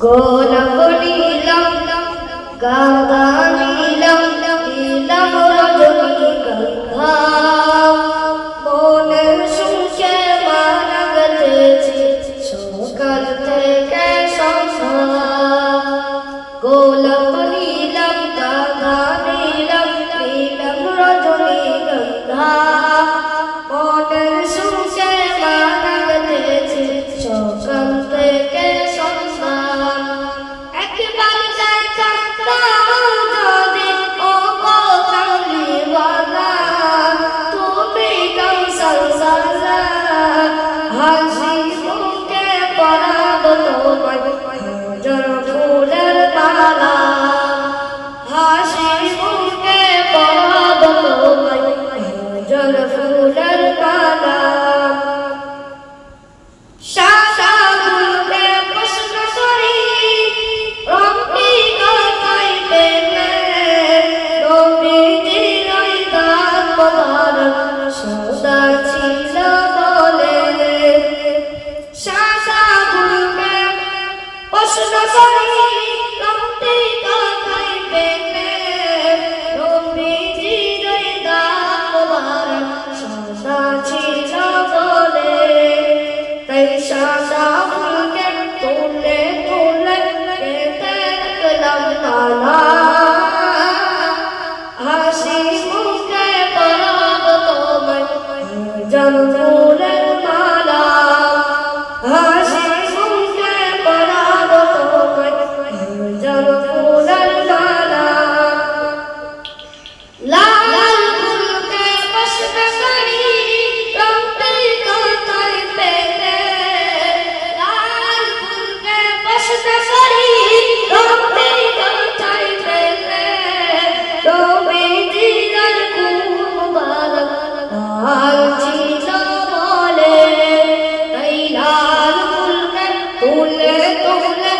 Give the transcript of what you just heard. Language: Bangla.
গোলাপ নীলম গাঁদা নীলম নীলম রজনীগন্ধা মনের সুখে মালা গেথেছি সকাল থেকে সন্ধ্যা। গোলাপ নীলম গাঁদা নীলম নীলম রজনীগন্ধা মনের সুখে মালা গেথেছি সকাল থেকে ফুলের মালা হাসি মুখে পরাব তোমায় জল ফুলের মালা সাদা ফুলকে প্রশ্ন করি রঙটি কথাই পেলে নবীজির ওই দাঁত মোবারক সাদা ছিল বলে সাদা ফুলকে প্রশ্ন করি রঙটি কথাই পেলে নবীজির ওই দাঁত মোবারক সাদা ছিল বলে তাই সাদা ফুলকে তুলে তুলে গেঁথে রাখলাম মালা হাসি মুখে পরাব তোমায় জল ফুলের মালা হাসি মুখে পরাব তোমায় জল ফুলের মালা লাল ফুলকে প্রশ্ন করি রঙটি কথাই পেলে লাল ফুলকে প্রশ্ন করি রঙটি কথাই পেলে নবীজির ফুল মুবারক লাল ছিল বলে তাই লাল ফুলকে তুলে তুলে